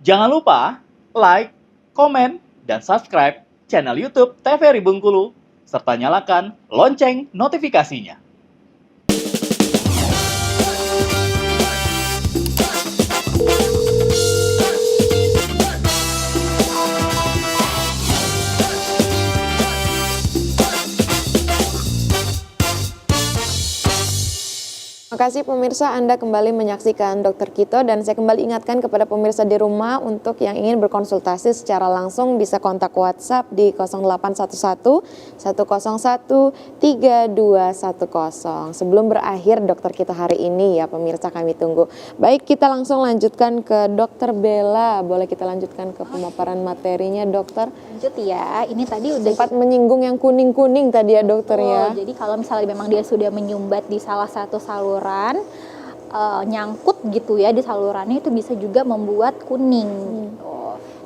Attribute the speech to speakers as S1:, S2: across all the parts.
S1: Jangan lupa like, komen, dan subscribe channel YouTube TVRI Bengkulu, serta nyalakan lonceng notifikasinya.
S2: Terima kasih pemirsa, Anda kembali menyaksikan Dokter Kito dan saya kembali ingatkan kepada pemirsa di rumah untuk yang ingin berkonsultasi secara langsung bisa kontak WhatsApp di 0811 101 3210. Sebelum berakhir Dokter Kito hari ini ya pemirsa, kami tunggu. Baik, kita langsung lanjutkan ke Dokter Bella. Boleh kita lanjutkan ke pemaparan materinya, Dokter?
S3: Lanjut ya, ini tadi udah
S2: sempat menyinggung yang kuning-kuning tadi ya Dokter ya.
S3: Jadi kalau misalnya memang dia sudah menyumbat di salah satu saluran, nyangkut gitu ya di salurannya, itu bisa juga membuat kuning.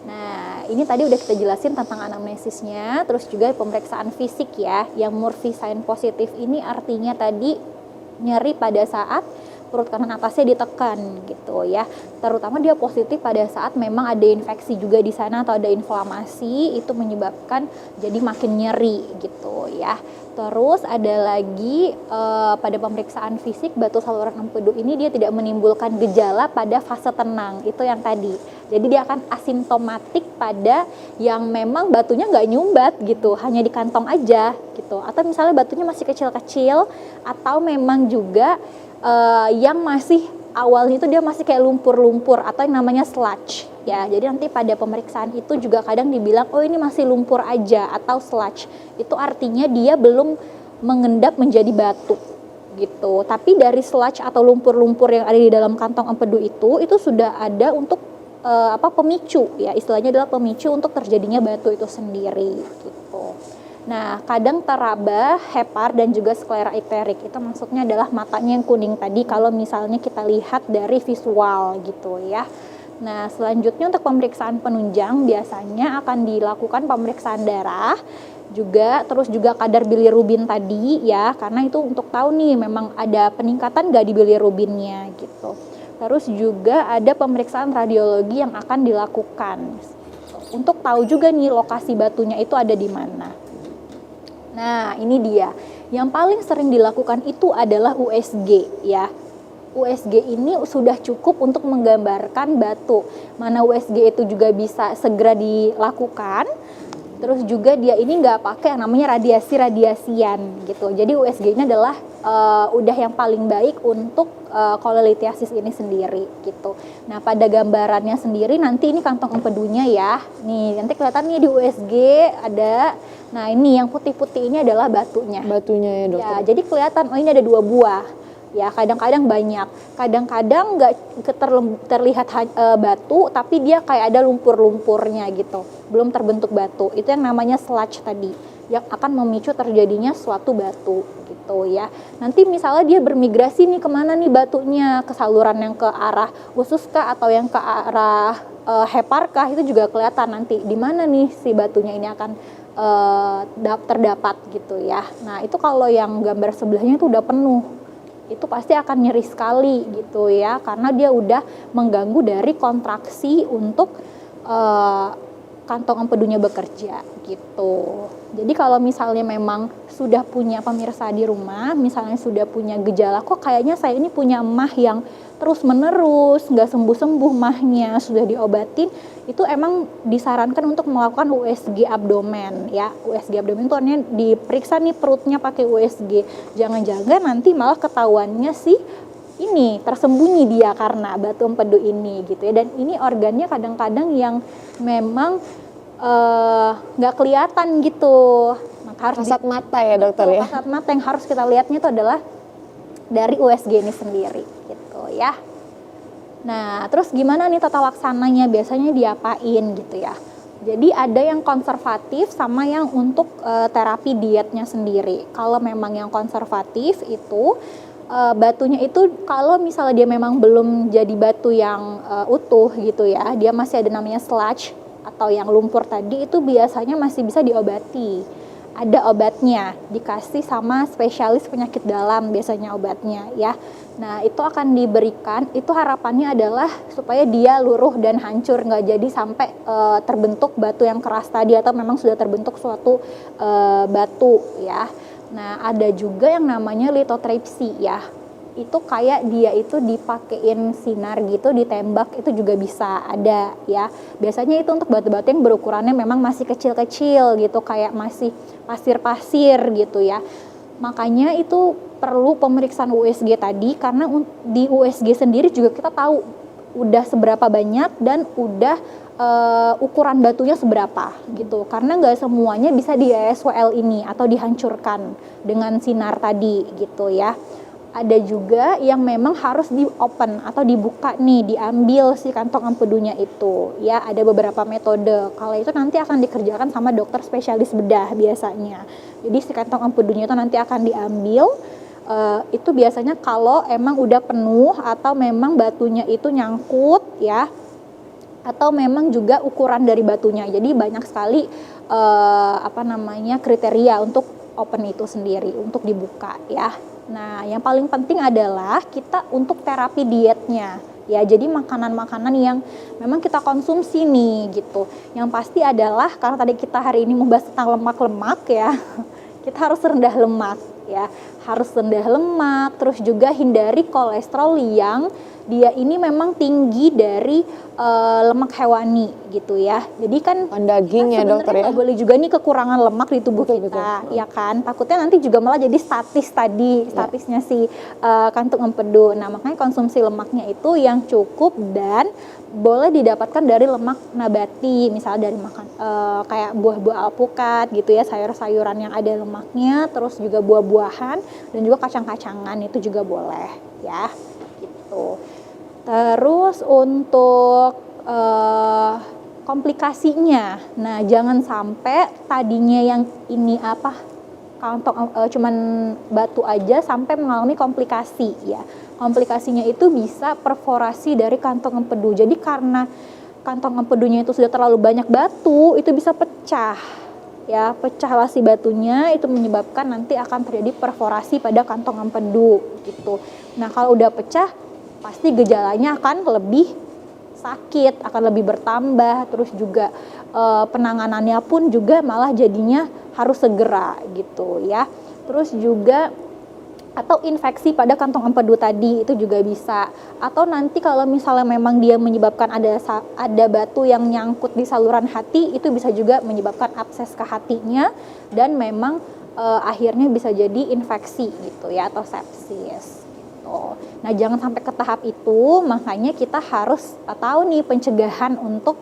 S3: Nah, ini tadi udah kita jelasin tentang anamnesisnya, terus juga pemeriksaan fisik ya. Yang Murphy sign positif ini artinya tadi nyeri pada saat perut kanan atasnya ditekan gitu ya. Terutama dia positif pada saat memang ada infeksi juga di sana atau ada inflamasi, itu menyebabkan jadi makin nyeri gitu ya. Terus ada lagi pada pemeriksaan fisik batu saluran empedu ini dia tidak menimbulkan gejala pada fase tenang, itu yang tadi. Jadi dia akan asimptomatik pada yang memang batunya nggak nyumbat gitu, hanya di kantong aja gitu. Atau misalnya batunya masih kecil-kecil, atau memang juga yang masih awalnya itu dia masih kayak lumpur-lumpur atau yang namanya sludge ya. Jadi nanti pada pemeriksaan itu juga kadang dibilang oh ini masih lumpur aja atau sludge. Itu artinya dia belum mengendap menjadi batu gitu. Tapi dari sludge atau lumpur-lumpur yang ada di dalam kantong empedu itu sudah ada untuk pemicu ya, istilahnya adalah pemicu untuk terjadinya batu itu sendiri gitu. Nah, kadang teraba, hepar, dan juga sklera ikterik. Itu maksudnya adalah matanya yang kuning tadi kalau misalnya kita lihat dari visual gitu ya. Nah, selanjutnya untuk pemeriksaan penunjang biasanya akan dilakukan pemeriksaan darah juga, terus juga kadar bilirubin tadi ya, karena itu untuk tahu nih memang ada peningkatan nggak di bilirubinnya gitu. Terus juga ada pemeriksaan radiologi yang akan dilakukan untuk tahu juga nih lokasi batunya itu ada di mana. Nah, ini dia. Yang paling sering dilakukan itu adalah USG ya. USG ini sudah cukup untuk menggambarkan batu. Mana USG itu juga bisa segera dilakukan. Terus juga dia ini nggak pakai yang namanya radiasi-radiasian gitu. Jadi USG ini adalah udah yang paling baik untuk kolelithiasis ini sendiri gitu. Nah, pada gambarannya sendiri nanti ini kantong empedunya ya. Nih, nanti kelihatan nih di USG ada. Nah, ini yang putih-putih ini adalah batunya.
S2: Batunya ya, Dokter.
S3: Ya, jadi kelihatan oh ini ada 2 buah. Ya, kadang-kadang banyak. Kadang-kadang nggak terlihat batu, tapi dia kayak ada lumpur-lumpurnya gitu. Belum terbentuk batu. Itu yang namanya sludge tadi, yang akan memicu terjadinya suatu batu gitu ya. Nanti misalnya dia bermigrasi nih kemana nih batunya, ke saluran yang ke arah usus kah atau yang ke arah hepar kah, itu juga kelihatan nanti di mana nih si batunya ini akan terdapat gitu ya. Nah, itu kalau yang gambar sebelahnya itu udah penuh, itu pasti akan nyeri sekali gitu ya, karena dia udah mengganggu dari kontraksi untuk kantong empedunya bekerja gitu. Jadi kalau misalnya memang sudah punya pemirsa di rumah, misalnya sudah punya gejala, kok kayaknya saya ini punya emah yang terus menerus nggak sembuh-sembuh mahnya, sudah diobatin, itu emang disarankan untuk melakukan USG abdomen ya. USG abdomen itu artinya diperiksa nih perutnya pakai USG. Jangan-jangan nanti malah ketahuannya sih ini tersembunyi dia karena batu empedu ini gitu ya. Dan ini organnya kadang-kadang yang memang nggak kelihatan gitu. Maka harus
S2: kasat mata ya Dokter ya.
S3: Kasat mata yang harus kita lihatnya itu adalah dari USG ini sendiri gitu ya. Nah, terus gimana nih tata laksananya? Biasanya diapain gitu ya. Jadi ada yang konservatif sama yang untuk terapi dietnya sendiri. Kalau memang yang konservatif itu batunya itu kalau misalnya dia memang belum jadi batu yang utuh gitu ya, dia masih ada namanya sludge atau yang lumpur tadi, itu biasanya masih bisa diobati. ada obatnya, dikasih sama spesialis penyakit dalam biasanya obatnya ya. Nah itu akan diberikan, itu harapannya adalah supaya dia luruh dan hancur, nggak jadi sampai terbentuk batu yang keras tadi atau memang sudah terbentuk suatu batu ya. Nah ada juga yang namanya litotripsi ya, itu kayak dia itu dipakein sinar gitu, ditembak, itu juga bisa ada ya. Biasanya itu untuk batu-batu yang berukurannya memang masih kecil-kecil gitu, kayak masih pasir-pasir gitu ya. Makanya itu perlu pemeriksaan USG tadi, karena di USG sendiri juga kita tahu udah seberapa banyak dan udah ukuran batunya seberapa gitu, karena nggak semuanya bisa di ESWL ini atau dihancurkan dengan sinar tadi gitu ya. Ada juga yang memang harus di open atau dibuka nih, diambil si kantong empedunya itu ya. Ada beberapa metode, kalau itu nanti akan dikerjakan sama dokter spesialis bedah biasanya. Jadi si kantong empedunya itu nanti akan diambil, itu biasanya kalau emang udah penuh atau memang batunya itu nyangkut ya, atau memang juga ukuran dari batunya. Jadi banyak sekali kriteria untuk open itu sendiri, untuk dibuka ya. Nah, yang paling penting adalah kita untuk terapi dietnya ya. Jadi makanan-makanan yang memang kita konsumsi nih gitu. Yang pasti adalah, karena tadi kita hari ini membahas tentang lemak-lemak ya, kita harus rendah lemak ya. Harus rendah lemak, terus juga hindari kolesterol yang dia ini memang tinggi dari lemak hewani gitu ya. Jadi kan
S2: Daging ya dokter ya.
S3: boleh juga nih kekurangan lemak di tubuh kita, ya kan. Takutnya nanti juga malah jadi statisnya si kantung empedu. Nah makanya konsumsi lemaknya itu yang cukup dan boleh didapatkan dari lemak nabati, misalnya dari makan kayak buah-buah alpukat gitu ya, sayur-sayuran yang ada lemaknya, terus juga buah-buahan dan juga kacang-kacangan itu juga boleh ya gitu. Terus untuk komplikasinya, nah jangan sampai tadinya yang ini kantong cuman batu aja sampai mengalami komplikasi ya. Komplikasinya itu bisa perforasi dari kantong empedu. Jadi karena kantong empedunya itu sudah terlalu banyak batu, itu bisa pecah ya, pecahlah si batunya, itu menyebabkan nanti akan terjadi perforasi pada kantong empedu gitu. Nah kalau udah pecah pasti gejalanya akan lebih sakit, akan lebih bertambah, terus juga penanganannya pun juga malah jadinya harus segera gitu ya. Terus juga atau infeksi pada kantong empedu tadi itu juga bisa. Atau nanti kalau misalnya memang dia menyebabkan ada batu yang nyangkut di saluran hati, itu bisa juga menyebabkan abses ke hatinya dan memang akhirnya bisa jadi infeksi gitu ya, atau sepsis. Nah jangan sampai ke tahap itu, makanya kita harus tahu nih pencegahan untuk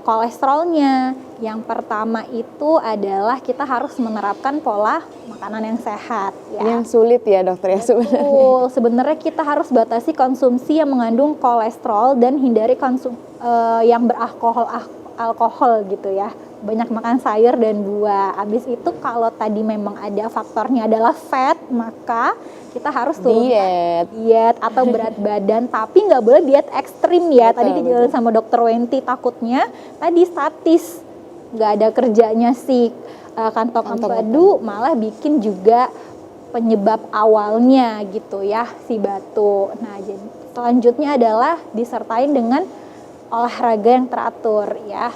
S3: kolesterolnya. Yang pertama itu adalah kita harus menerapkan pola makanan yang sehat ya.
S2: Yang sulit ya dokter ya sebenarnya.
S3: Sebenarnya kita harus batasi konsumsi yang mengandung kolesterol dan hindari yang alkohol gitu ya. Banyak makan sayur dan buah. Habis itu kalau tadi memang ada faktornya adalah fat, maka kita harus diet atau berat badan, tapi nggak boleh diet ekstrim ya. Tadi dijelasin sama dokter Wenti, takutnya tadi statis, nggak ada kerjanya si kantong empedu, malah bikin juga penyebab awalnya gitu ya, si batu. Nah jadi selanjutnya adalah disertain dengan olahraga yang teratur ya.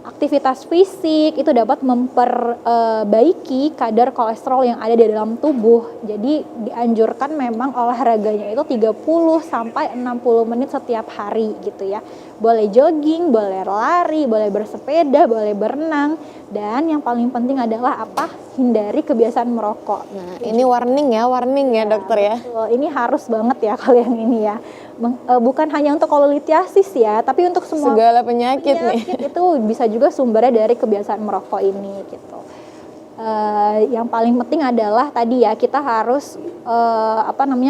S3: Aktivitas fisik itu dapat memperbaiki kadar kolesterol yang ada di dalam tubuh. Jadi dianjurkan memang olahraganya itu 30 sampai 60 menit setiap hari gitu ya. Boleh jogging, boleh lari, boleh bersepeda, boleh berenang, dan yang paling penting adalah hindari kebiasaan merokok.
S2: Nah, ini warning ya dokter ya.
S3: Betul. Ini harus banget ya kalau yang ini ya. Bukan hanya untuk kolelitiasis ya, tapi untuk semua
S2: segala penyakit nih.
S3: Itu bisa juga sumbernya dari kebiasaan merokok ini gitu. Yang paling penting adalah tadi ya, kita harus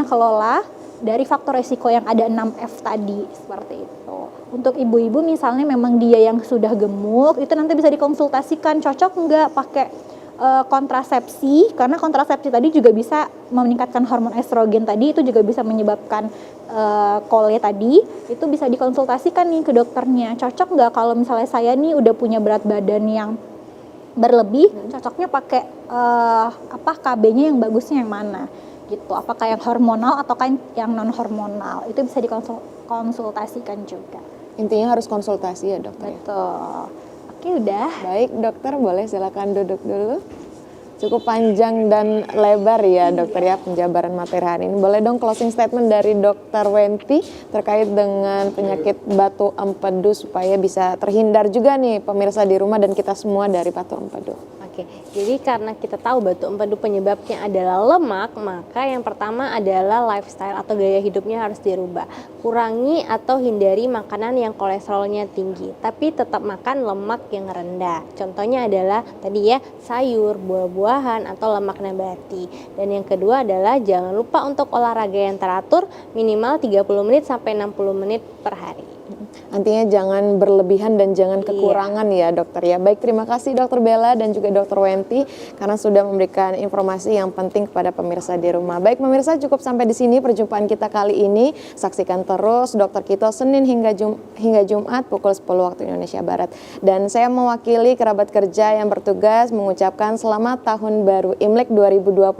S3: kelola dari faktor resiko yang ada 6F tadi, seperti itu. Untuk ibu-ibu misalnya memang dia yang sudah gemuk, itu nanti bisa dikonsultasikan cocok nggak pakai kontrasepsi, karena kontrasepsi tadi juga bisa meningkatkan hormon estrogen tadi, itu juga bisa menyebabkan kole tadi. Itu bisa dikonsultasikan nih ke dokternya, cocok nggak kalau misalnya saya nih udah punya berat badan yang berlebih, cocoknya pakai KB-nya yang bagusnya yang mana gitu. Apakah yang hormonal atau yang non hormonal? Itu bisa dikonsultasikan juga.
S2: Intinya harus konsultasi ya dokter.
S3: Betul. Oke, udah.
S2: Baik dokter, boleh silakan duduk dulu. Cukup panjang dan lebar ya dokter ya penjabaran materi hari ini. Boleh dong closing statement dari dokter Wenti terkait dengan penyakit batu empedu supaya bisa terhindar juga nih pemirsa di rumah dan kita semua dari batu empedu.
S4: Oke, jadi karena kita tahu batu empedu penyebabnya adalah lemak, maka yang pertama adalah lifestyle atau gaya hidupnya harus dirubah. Kurangi atau hindari makanan yang kolesterolnya tinggi, tapi tetap makan lemak yang rendah. Contohnya adalah tadi ya, sayur, buah-buahan, atau lemak nabati. Dan yang kedua adalah jangan lupa untuk olahraga yang teratur minimal 30 menit sampai 60 menit per hari.
S2: Nantinya jangan berlebihan dan jangan kekurangan ya dokter ya. Baik, terima kasih dokter Bella dan juga dokter Wenti karena sudah memberikan informasi yang penting kepada pemirsa di rumah. Baik pemirsa, cukup sampai di sini perjumpaan kita kali ini. Saksikan terus Dokter Kito Senin hingga Jumat pukul 10 waktu Indonesia Barat. Dan saya mewakili kerabat kerja yang bertugas mengucapkan selamat tahun baru Imlek 2025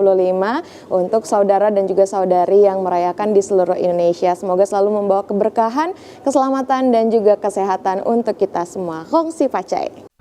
S2: untuk saudara dan juga saudari yang merayakan di seluruh Indonesia. Semoga selalu membawa keberkahan, keselamatan dan juga kesehatan untuk kita semua. Kongsi Pacai.